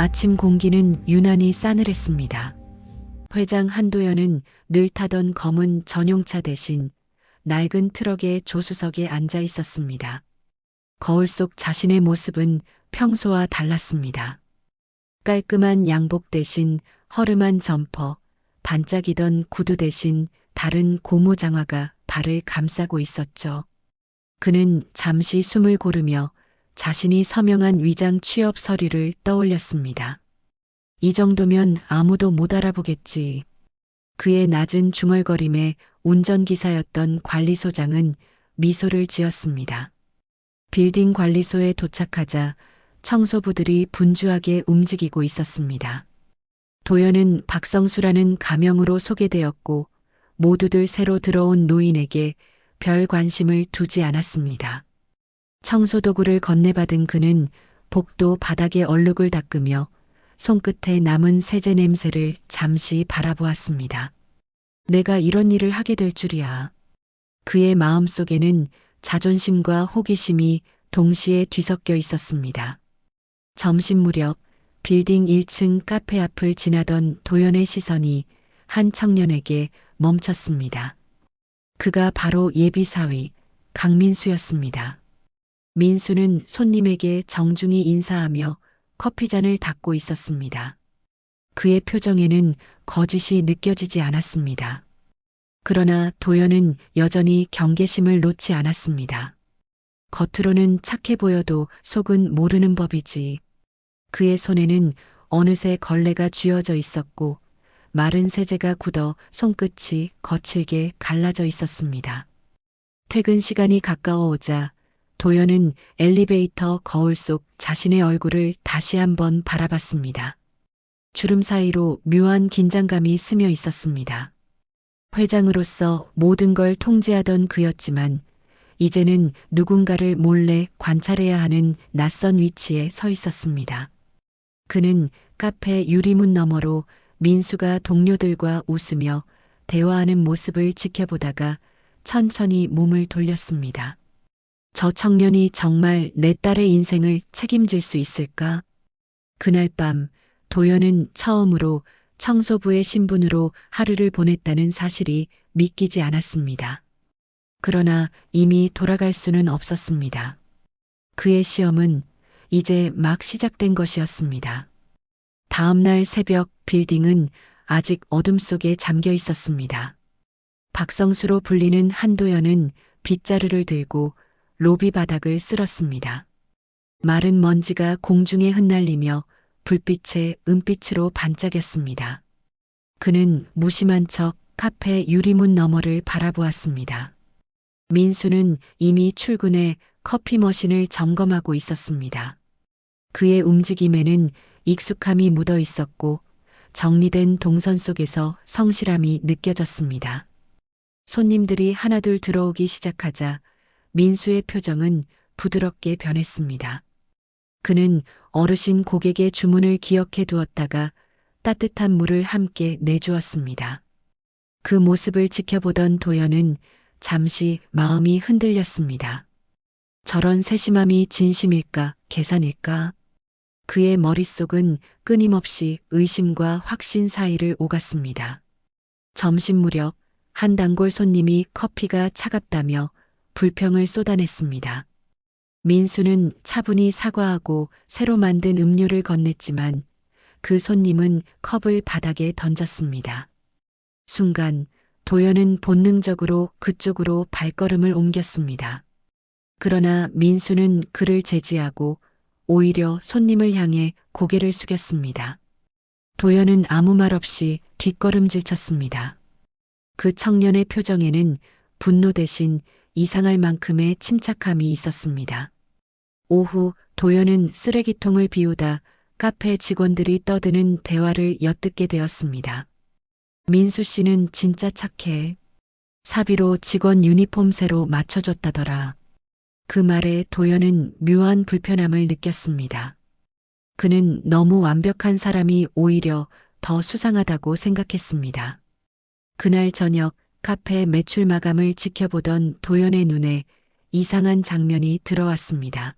아침 공기는 유난히 싸늘했습니다. 회장 한도연은 늘 타던 검은 전용차 대신 낡은 트럭의 조수석에 앉아 있었습니다. 거울 속 자신의 모습은 평소와 달랐습니다. 깔끔한 양복 대신 허름한 점퍼, 반짝이던 구두 대신 다른 고무 장화가 발을 감싸고 있었죠. 그는 잠시 숨을 고르며 자신이 서명한 위장 취업 서류를 떠올렸습니다. 이 정도면 아무도 못 알아보겠지. 그의 낮은 중얼거림에 운전기사였던 관리소장은 미소를 지었습니다. 빌딩 관리소에 도착하자 청소부들이 분주하게 움직이고 있었습니다. 도연은 박성수라는 가명으로 소개되었고 모두들 새로 들어온 노인에게 별 관심을 두지 않았습니다. 청소도구를 건네받은 그는 복도 바닥에 얼룩을 닦으며 손끝에 남은 세제 냄새를 잠시 바라보았습니다. 내가 이런 일을 하게 될 줄이야. 그의 마음속에는 자존심과 호기심이 동시에 뒤섞여 있었습니다. 점심 무렵 빌딩 1층 카페 앞을 지나던 도연의 시선이 한 청년에게 멈췄습니다. 그가 바로 예비사위 강민수였습니다. 민수는 손님에게 정중히 인사하며 커피잔을 닦고 있었습니다. 그의 표정에는 거짓이 느껴지지 않았습니다. 그러나 도연은 여전히 경계심을 놓지 않았습니다. 겉으로는 착해 보여도 속은 모르는 법이지. 그의 손에는 어느새 걸레가 쥐어져 있었고 마른 세제가 굳어 손끝이 거칠게 갈라져 있었습니다. 퇴근 시간이 가까워오자 도연은 엘리베이터 거울 속 자신의 얼굴을 다시 한번 바라봤습니다. 주름 사이로 묘한 긴장감이 스며 있었습니다. 회장으로서 모든 걸 통제하던 그였지만 이제는 누군가를 몰래 관찰해야 하는 낯선 위치에 서 있었습니다. 그는 카페 유리문 너머로 민수가 동료들과 웃으며 대화하는 모습을 지켜보다가 천천히 몸을 돌렸습니다. 저 청년이 정말 내 딸의 인생을 책임질 수 있을까? 그날 밤 도연은 처음으로 청소부의 신분으로 하루를 보냈다는 사실이 믿기지 않았습니다. 그러나 이미 돌아갈 수는 없었습니다. 그의 시험은 이제 막 시작된 것이었습니다. 다음 날 새벽 빌딩은 아직 어둠 속에 잠겨 있었습니다. 박성수로 불리는 한도연은 빗자루를 들고 로비 바닥을 쓸었습니다. 마른 먼지가 공중에 흩날리며 불빛에 은빛으로 반짝였습니다. 그는 무심한 척 카페 유리문 너머를 바라보았습니다. 민수는 이미 출근해 커피 머신을 점검하고 있었습니다. 그의 움직임에는 익숙함이 묻어 있었고 정리된 동선 속에서 성실함이 느껴졌습니다. 손님들이 하나둘 들어오기 시작하자 민수의 표정은 부드럽게 변했습니다. 그는 어르신 고객의 주문을 기억해 두었다가 따뜻한 물을 함께 내주었습니다. 그 모습을 지켜보던 도연은 잠시 마음이 흔들렸습니다. 저런 세심함이 진심일까, 계산일까? 그의 머릿속은 끊임없이 의심과 확신 사이를 오갔습니다. 점심 무렵 한 단골 손님이 커피가 차갑다며 불평을 쏟아냈습니다. 민수는 차분히 사과하고 새로 만든 음료를 건넸지만 그 손님은 컵을 바닥에 던졌습니다. 순간 도연은 본능적으로 그쪽으로 발걸음을 옮겼습니다. 그러나 민수는 그를 제지하고 오히려 손님을 향해 고개를 숙였습니다. 도연은 아무 말 없이 뒷걸음질 쳤습니다. 그 청년의 표정에는 분노 대신 이상할 만큼의 침착함이 있었습니다. 오후 도연은 쓰레기통을 비우다 카페 직원들이 떠드는 대화를 엿듣게 되었습니다. 민수 씨는 진짜 착해. 사비로 직원 유니폼 새로 맞춰줬다더라. 그 말에 도연은 묘한 불편함을 느꼈습니다. 그는 너무 완벽한 사람이 오히려 더 수상하다고 생각했습니다. 그날 저녁 카페 매출 마감을 지켜보던 도연의 눈에 이상한 장면이 들어왔습니다.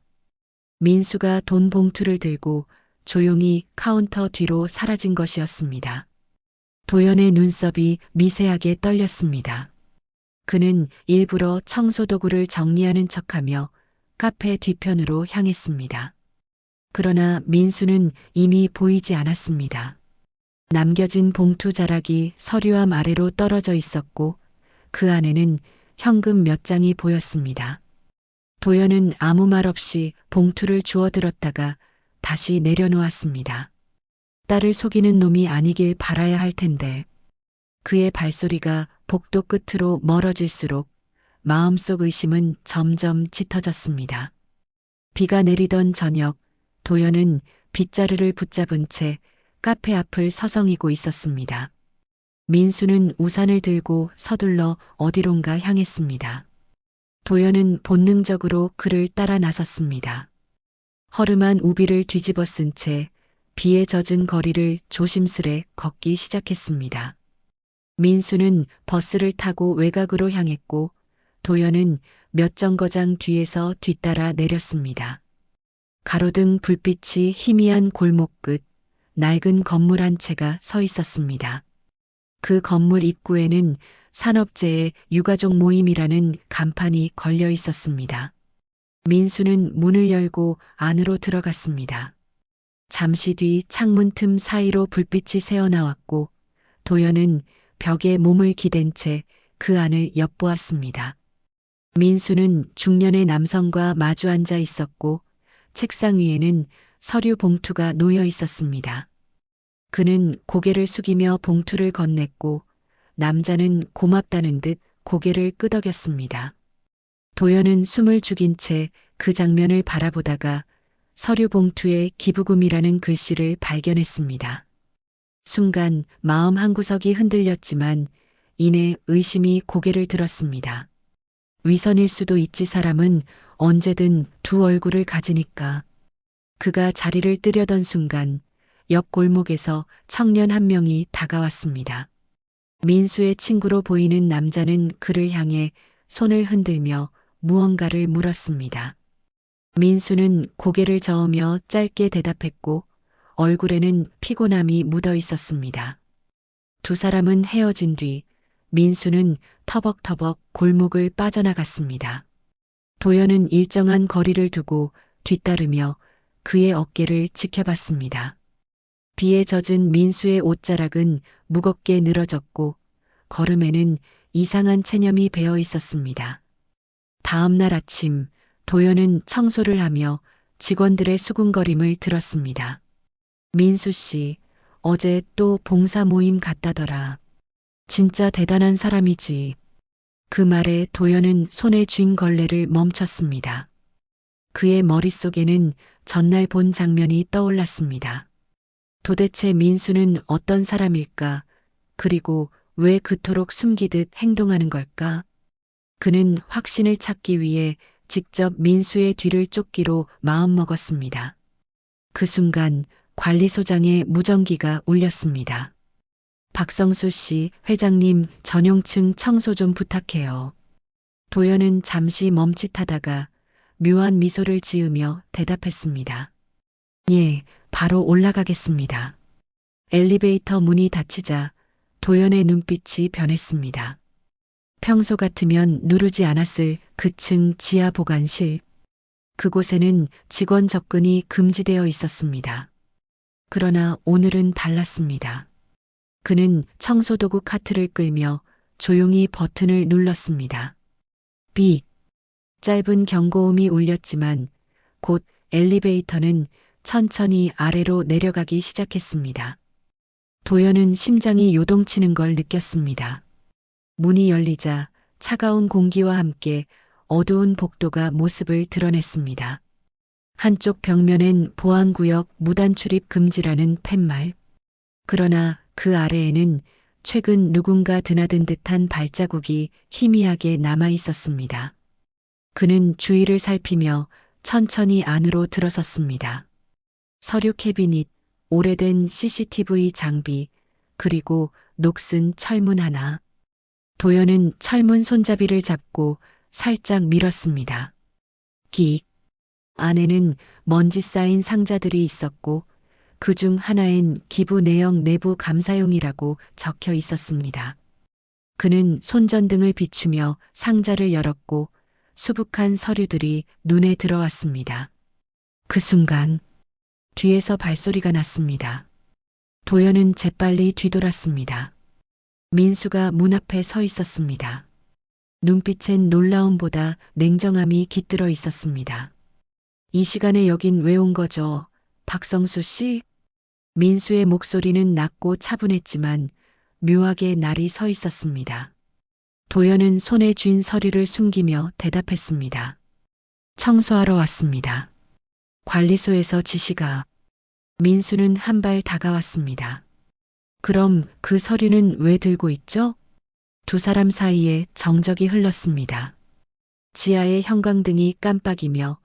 민수가 돈 봉투를 들고 조용히 카운터 뒤로 사라진 것이었습니다. 도연의 눈썹이 미세하게 떨렸습니다. 그는 일부러 청소도구를 정리하는 척하며 카페 뒤편으로 향했습니다. 그러나 민수는 이미 보이지 않았습니다. 남겨진 봉투 자락이 서류함 아래로 떨어져 있었고 그 안에는 현금 몇 장이 보였습니다. 도연은 아무 말 없이 봉투를 주워들었다가 다시 내려놓았습니다. 딸을 속이는 놈이 아니길 바라야 할 텐데. 그의 발소리가 복도 끝으로 멀어질수록 마음속 의심은 점점 짙어졌습니다. 비가 내리던 저녁, 도연은 빗자루를 붙잡은 채 카페 앞을 서성이고 있었습니다. 민수는 우산을 들고 서둘러 어디론가 향했습니다. 도연은 본능적으로 그를 따라 나섰습니다. 허름한 우비를 뒤집어 쓴 채 비에 젖은 거리를 조심스레 걷기 시작했습니다. 민수는 버스를 타고 외곽으로 향했고 도연은 몇 정거장 뒤에서 뒤따라 내렸습니다. 가로등 불빛이 희미한 골목 끝 낡은 건물 한 채가 서 있었습니다. 그 건물 입구에는 산업재해 유가족 모임이라는 간판이 걸려 있었습니다. 민수는 문을 열고 안으로 들어갔습니다. 잠시 뒤 창문 틈 사이로 불빛이 새어나왔고 도연은 벽에 몸을 기댄 채 그 안을 엿보았습니다. 민수는 중년의 남성과 마주 앉아 있었고 책상 위에는 서류 봉투가 놓여 있었습니다. 그는 고개를 숙이며 봉투를 건넸고 남자는 고맙다는 듯 고개를 끄덕였습니다. 도연은 숨을 죽인 채 그 장면을 바라보다가 서류 봉투에 기부금이라는 글씨를 발견했습니다. 순간 마음 한구석이 흔들렸지만 이내 의심이 고개를 들었습니다. 위선일 수도 있지 사람은 언제든 두 얼굴을 가지니까. 그가 자리를 뜨려던 순간 옆 골목에서 청년 한 명이 다가왔습니다. 민수의 친구로 보이는 남자는 그를 향해 손을 흔들며 무언가를 물었습니다. 민수는 고개를 저으며 짧게 대답했고 얼굴에는 피곤함이 묻어 있었습니다. 두 사람은 헤어진 뒤 민수는 터벅터벅 골목을 빠져나갔습니다. 도연은 일정한 거리를 두고 뒤따르며 그의 어깨를 지켜봤습니다. 비에 젖은 민수의 옷자락은 무겁게 늘어졌고 걸음에는 이상한 체념이 배어 있었습니다. 다음 날 아침 도연은 청소를 하며 직원들의 수군거림을 들었습니다. 민수 씨, 어제 또 봉사 모임 갔다더라. 진짜 대단한 사람이지. 그 말에 도연은 손에 쥔 걸레를 멈췄습니다. 그의 머릿속에는 전날 본 장면이 떠올랐습니다. 도대체 민수는 어떤 사람일까? 그리고 왜 그토록 숨기듯 행동하는 걸까? 그는 확신을 찾기 위해 직접 민수의 뒤를 쫓기로 마음먹었습니다. 그 순간 관리소장의 무전기가 울렸습니다. 박성수 씨, 회장님 전용층 청소 좀 부탁해요. 도연은 잠시 멈칫하다가 묘한 미소를 지으며 대답했습니다. 예, 바로 올라가겠습니다. 엘리베이터 문이 닫히자 도연의 눈빛이 변했습니다. 평소 같으면 누르지 않았을 그 층 지하 보관실. 그곳에는 직원 접근이 금지되어 있었습니다. 그러나 오늘은 달랐습니다. 그는 청소도구 카트를 끌며 조용히 버튼을 눌렀습니다. 삑! 짧은 경고음이 울렸지만 곧 엘리베이터는 천천히 아래로 내려가기 시작했습니다. 도연은 심장이 요동치는 걸 느꼈습니다. 문이 열리자 차가운 공기와 함께 어두운 복도가 모습을 드러냈습니다. 한쪽 벽면엔 보안구역 무단 출입 금지라는 팻말. 그러나 그 아래에는 최근 누군가 드나든 듯한 발자국이 희미하게 남아 있었습니다. 그는 주위를 살피며 천천히 안으로 들어섰습니다. 서류 캐비닛, 오래된 CCTV 장비, 그리고 녹슨 철문 하나. 도연은 철문 손잡이를 잡고 살짝 밀었습니다. 긱. 안에는 먼지 쌓인 상자들이 있었고 그중 하나엔 기부 내역 내부 감사용이라고 적혀 있었습니다. 그는 손전등을 비추며 상자를 열었고 수북한 서류들이 눈에 들어왔습니다. 그 순간 뒤에서 발소리가 났습니다. 도연은 재빨리 뒤돌았습니다. 민수가 문 앞에 서 있었습니다. 눈빛엔 놀라움보다 냉정함이 깃들어 있었습니다. 이 시간에 여긴 왜 온 거죠? 박성수 씨? 민수의 목소리는 낮고 차분했지만 묘하게 날이 서 있었습니다. 도연은 손에 쥔 서류를 숨기며 대답했습니다. 청소하러 왔습니다. 관리소에서 지시가. 민수는 한 발 다가왔습니다. 그럼 그 서류는 왜 들고 있죠? 두 사람 사이에 정적이 흘렀습니다. 지하의 형광등이 깜빡이며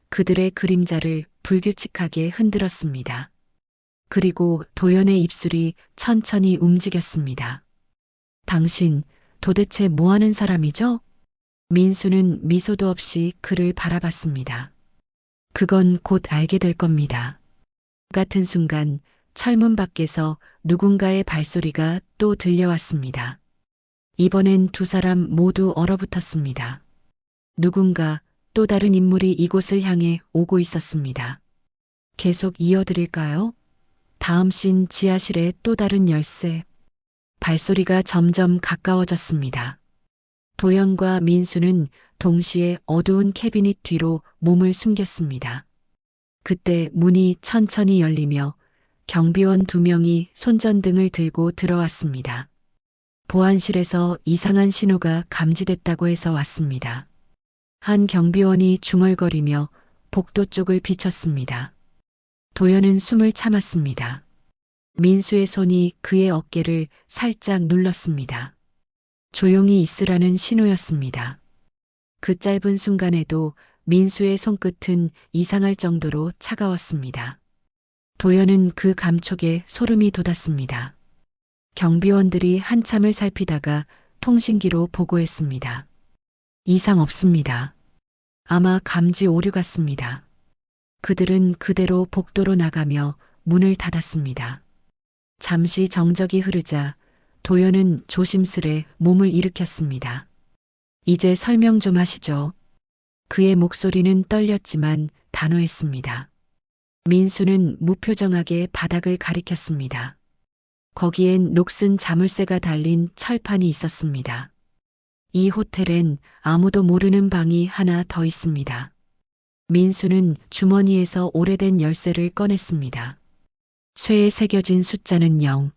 그들의 그림자를 불규칙하게 흔들었습니다. 그리고 도연의 입술이 천천히 움직였습니다. 당신 도대체 뭐 하는 사람이죠? 민수는 미소도 없이 그를 바라봤습니다. 그건 곧 알게 될 겁니다. 같은 순간 철문 밖에서 누군가의 발소리가 또 들려왔습니다. 이번엔 두 사람 모두 얼어붙었습니다. 누군가 또 다른 인물이 이곳을 향해 오고 있었습니다. 계속 이어드릴까요? 다음 씬 지하실의 또 다른 열쇠. 발소리가 점점 가까워졌습니다. 도연과 민수는 동시에 어두운 캐비닛 뒤로 몸을 숨겼습니다. 그때 문이 천천히 열리며 경비원 2명이 손전등을 들고 들어왔습니다. 보안실에서 이상한 신호가 감지됐다고 해서 왔습니다. 한 경비원이 중얼거리며 복도 쪽을 비쳤습니다. 도연은 숨을 참았습니다. 민수의 손이 그의 어깨를 살짝 눌렀습니다. 조용히 있으라는 신호였습니다. 그 짧은 순간에도 민수의 손끝은 이상할 정도로 차가웠습니다. 도연은 그 감촉에 소름이 돋았습니다. 경비원들이 한참을 살피다가 통신기로 보고했습니다. 이상 없습니다. 아마 감지 오류 같습니다. 그들은 그대로 복도로 나가며 문을 닫았습니다. 잠시 정적이 흐르자 도연은 조심스레 몸을 일으켰습니다. 이제 설명 좀 하시죠. 그의 목소리는 떨렸지만 단호했습니다. 민수는 무표정하게 바닥을 가리켰습니다. 거기엔 녹슨 자물쇠가 달린 철판이 있었습니다. 이 호텔엔 아무도 모르는 방이 하나 더 있습니다. 민수는 주머니에서 오래된 열쇠를 꺼냈습니다. 쇠에 새겨진 숫자는 0.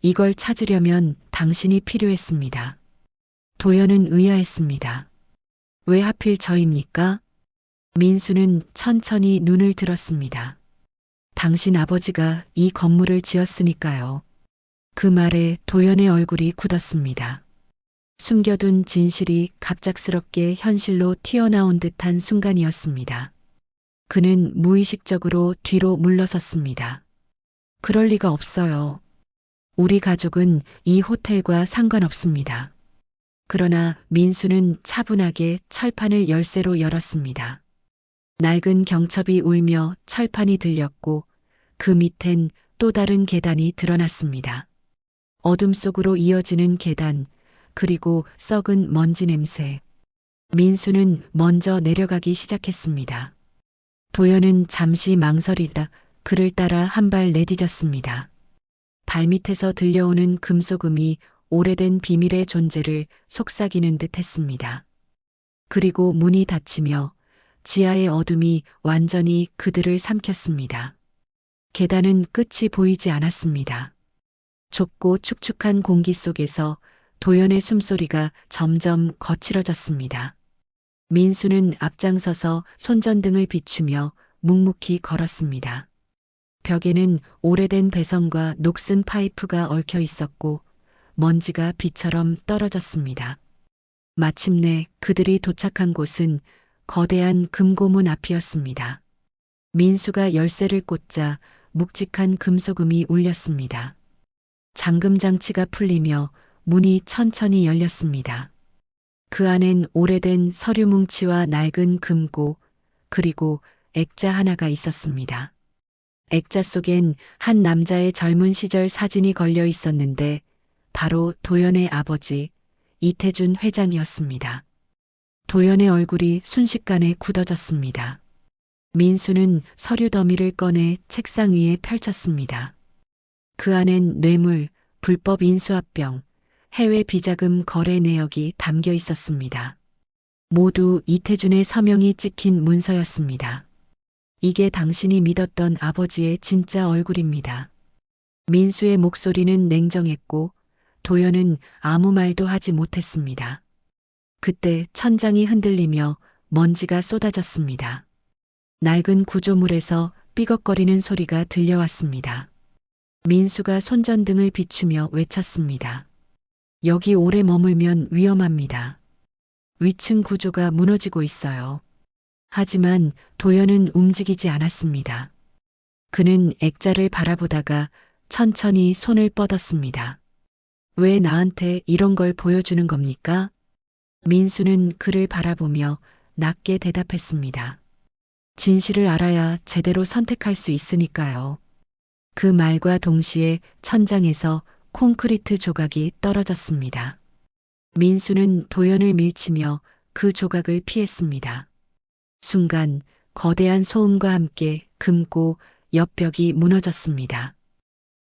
이걸 찾으려면 당신이 필요했습니다. 도연은 의아했습니다. 왜 하필 저입니까? 민수는 천천히 눈을 들었습니다. 당신 아버지가 이 건물을 지었으니까요. 그 말에 도연의 얼굴이 굳었습니다. 숨겨둔 진실이 갑작스럽게 현실로 튀어나온 듯한 순간이었습니다. 그는 무의식적으로 뒤로 물러섰습니다. 그럴 리가 없어요. 우리 가족은 이 호텔과 상관없습니다. 그러나 민수는 차분하게 철판을 열쇠로 열었습니다. 낡은 경첩이 울며 철판이 들렸고 그 밑엔 또 다른 계단이 드러났습니다. 어둠 속으로 이어지는 계단, 그리고 썩은 먼지 냄새. 민수는 먼저 내려가기 시작했습니다. 도연은 잠시 망설이다 그를 따라 한 발 내디뎠습니다. 발밑에서 들려오는 금속음이 오래된 비밀의 존재를 속삭이는 듯 했습니다. 그리고 문이 닫히며 지하의 어둠이 완전히 그들을 삼켰습니다. 계단은 끝이 보이지 않았습니다. 좁고 축축한 공기 속에서 도연의 숨소리가 점점 거칠어졌습니다. 민수는 앞장서서 손전등을 비추며 묵묵히 걸었습니다. 벽에는 오래된 배선과 녹슨 파이프가 얽혀 있었고 먼지가 비처럼 떨어졌습니다. 마침내 그들이 도착한 곳은 거대한 금고문 앞이었습니다. 민수가 열쇠를 꽂자 묵직한 금속음이 울렸습니다. 잠금 장치가 풀리며 문이 천천히 열렸습니다. 그 안엔 오래된 서류 뭉치와 낡은 금고, 그리고 액자 하나가 있었습니다. 액자 속엔 한 남자의 젊은 시절 사진이 걸려 있었는데 바로 도연의 아버지 이태준 회장이었습니다. 도연의 얼굴이 순식간에 굳어졌습니다. 민수는 서류 더미를 꺼내 책상 위에 펼쳤습니다. 그 안엔 뇌물, 불법 인수합병, 해외 비자금 거래 내역이 담겨 있었습니다. 모두 이태준의 서명이 찍힌 문서였습니다. 이게 당신이 믿었던 아버지의 진짜 얼굴입니다. 민수의 목소리는 냉정했고 도연은 아무 말도 하지 못했습니다. 그때 천장이 흔들리며 먼지가 쏟아졌습니다. 낡은 구조물에서 삐걱거리는 소리가 들려왔습니다. 민수가 손전등을 비추며 외쳤습니다. 여기 오래 머물면 위험합니다. 위층 구조가 무너지고 있어요. 하지만 도연은 움직이지 않았습니다. 그는 액자를 바라보다가 천천히 손을 뻗었습니다. 왜 나한테 이런 걸 보여주는 겁니까? 민수는 그를 바라보며 낮게 대답했습니다. 진실을 알아야 제대로 선택할 수 있으니까요. 그 말과 동시에 천장에서 콘크리트 조각이 떨어졌습니다. 민수는 도연을 밀치며 그 조각을 피했습니다. 순간 거대한 소음과 함께 금고 옆벽이 무너졌습니다.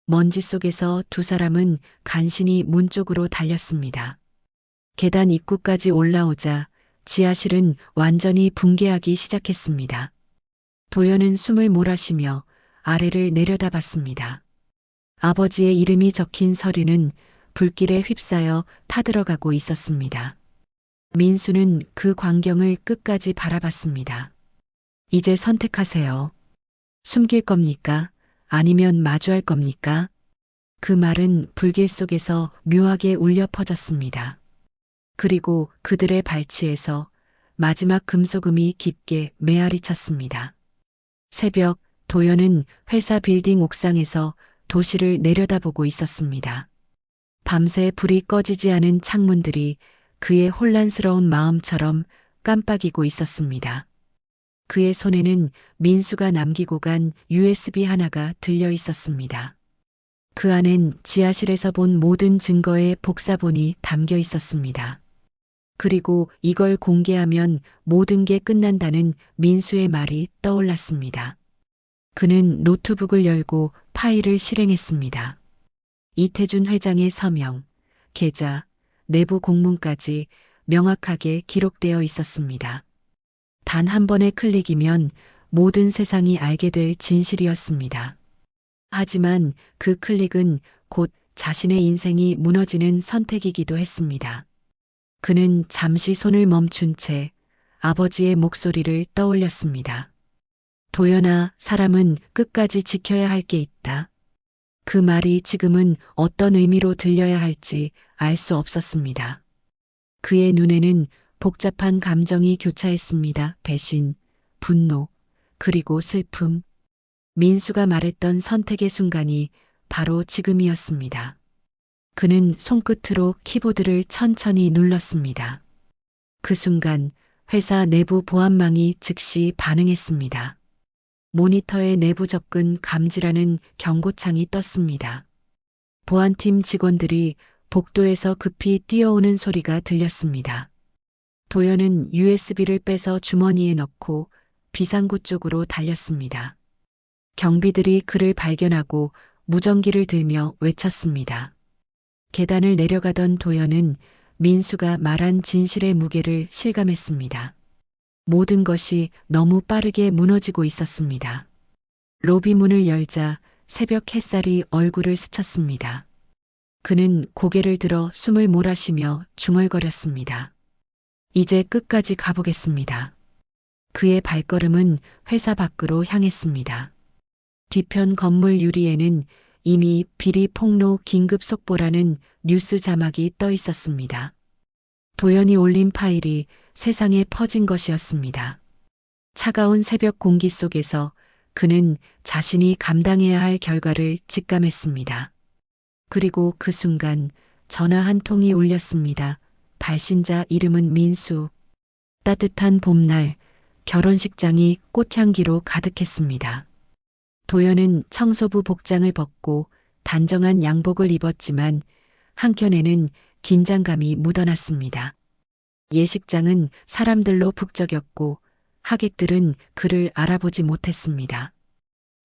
먼지 속에서 두 사람은 간신히 문 쪽으로 달렸습니다. 계단 입구까지 올라오자 지하실은 완전히 붕괴하기 시작했습니다. 도연은 숨을 몰아쉬며 아래를 내려다봤습니다. 아버지의 이름이 적힌 서류는 불길에 휩싸여 타들어가고 있었습니다. 민수는 그 광경을 끝까지 바라봤습니다. 이제 선택하세요. 숨길 겁니까? 아니면 마주할 겁니까? 그 말은 불길 속에서 묘하게 울려 퍼졌습니다. 그리고 그들의 발치에서 마지막 금속음이 깊게 메아리 쳤습니다. 새벽 도연은 회사 빌딩 옥상에서 도시를 내려다보고 있었습니다. 밤새 불이 꺼지지 않은 창문들이 그의 혼란스러운 마음처럼 깜빡이고 있었습니다. 그의 손에는 민수가 남기고 간 USB 하나가 들려 있었습니다. 그 안엔 지하실에서 본 모든 증거의 복사본이 담겨 있었습니다. 그리고 이걸 공개하면 모든 게 끝난다는 민수의 말이 떠올랐습니다. 그는 노트북을 열고 파일을 실행했습니다. 이태준 회장의 서명, 계좌, 내부 공문까지 명확하게 기록되어 있었습니다. 단 한 번의 클릭이면 모든 세상이 알게 될 진실이었습니다. 하지만 그 클릭은 곧 자신의 인생이 무너지는 선택이기도 했습니다. 그는 잠시 손을 멈춘 채 아버지의 목소리를 떠올렸습니다. 도연아, 사람은 끝까지 지켜야 할 게 있다. 그 말이 지금은 어떤 의미로 들려야 할지 알 수 없었습니다. 그의 눈에는 복잡한 감정이 교차했습니다. 배신, 분노, 그리고 슬픔. 민수가 말했던 선택의 순간이 바로 지금이었습니다. 그는 손끝으로 키보드를 천천히 눌렀습니다. 그 순간 회사 내부 보안망이 즉시 반응했습니다. 모니터의 내부 접근 감지라는 경고창이 떴습니다. 보안팀 직원들이 복도에서 급히 뛰어오는 소리가 들렸습니다. 도연은 USB를 빼서 주머니에 넣고 비상구 쪽으로 달렸습니다. 경비들이 그를 발견하고 무전기를 들며 외쳤습니다. 계단을 내려가던 도연은 민수가 말한 진실의 무게를 실감했습니다. 모든 것이 너무 빠르게 무너지고 있었습니다. 로비 문을 열자 새벽 햇살이 얼굴을 스쳤습니다. 그는 고개를 들어 숨을 몰아쉬며 중얼거렸습니다. 이제 끝까지 가보겠습니다. 그의 발걸음은 회사 밖으로 향했습니다. 뒤편 건물 유리에는 이미 비리 폭로 긴급 속보라는 뉴스 자막이 떠 있었습니다. 도연이 올린 파일이 세상에 퍼진 것이었습니다. 차가운 새벽 공기 속에서 그는 자신이 감당해야 할 결과를 직감했습니다. 그리고 그 순간 전화 한 통이 울렸습니다. 발신자 이름은 민수. 따뜻한 봄날 결혼식장이 꽃향기로 가득했습니다. 도연은 청소부 복장을 벗고 단정한 양복을 입었지만 한켠에는 긴장감이 묻어났습니다. 예식장은 사람들로 북적였고 하객들은 그를 알아보지 못했습니다.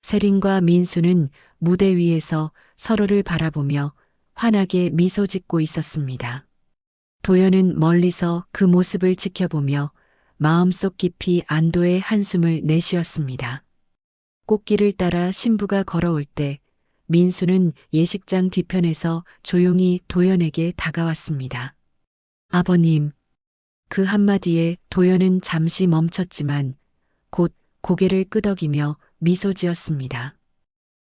세린과 민수는 무대 위에서 서로를 바라보며 환하게 미소 짓고 있었습니다. 도연은 멀리서 그 모습을 지켜보며 마음속 깊이 안도의 한숨을 내쉬었습니다. 꽃길을 따라 신부가 걸어올 때 민수는 예식장 뒤편에서 조용히 도연에게 다가왔습니다. 아버님. 그 한마디에 도연은 잠시 멈췄지만 곧 고개를 끄덕이며 미소 지었습니다.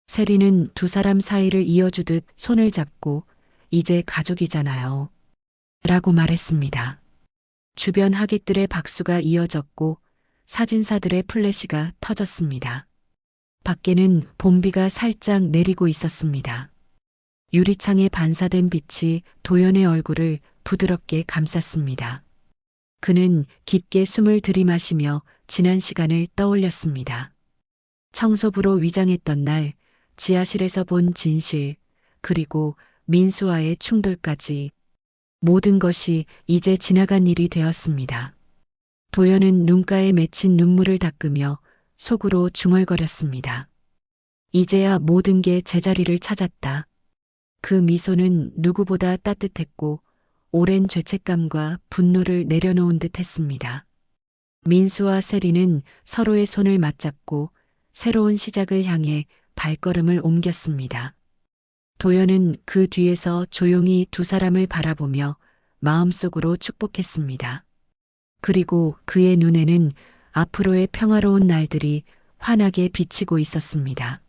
세리는 두 사람 사이를 이어주듯 손을 잡고 이제 가족이잖아요. 라고 말했습니다. 주변 하객들의 박수가 이어졌고 사진사들의 플래시가 터졌습니다. 밖에는 봄비가 살짝 내리고 있었습니다. 유리창에 반사된 빛이 도연의 얼굴을 부드럽게 감쌌습니다. 그는 깊게 숨을 들이마시며 지난 시간을 떠올렸습니다. 청소부로 위장했던 날, 지하실에서 본 진실, 그리고 민수와의 충돌까지 모든 것이 이제 지나간 일이 되었습니다. 도연은 눈가에 맺힌 눈물을 닦으며 속으로 중얼거렸습니다. 이제야 모든 게 제자리를 찾았다. 그 미소는 누구보다 따뜻했고 오랜 죄책감과 분노를 내려놓은 듯 했습니다. 민수와 세리는 서로의 손을 맞잡고 새로운 시작을 향해 발걸음을 옮겼습니다. 도연은 그 뒤에서 조용히 두 사람을 바라보며 마음속으로 축복했습니다. 그리고 그의 눈에는 앞으로의 평화로운 날들이 환하게 비치고 있었습니다.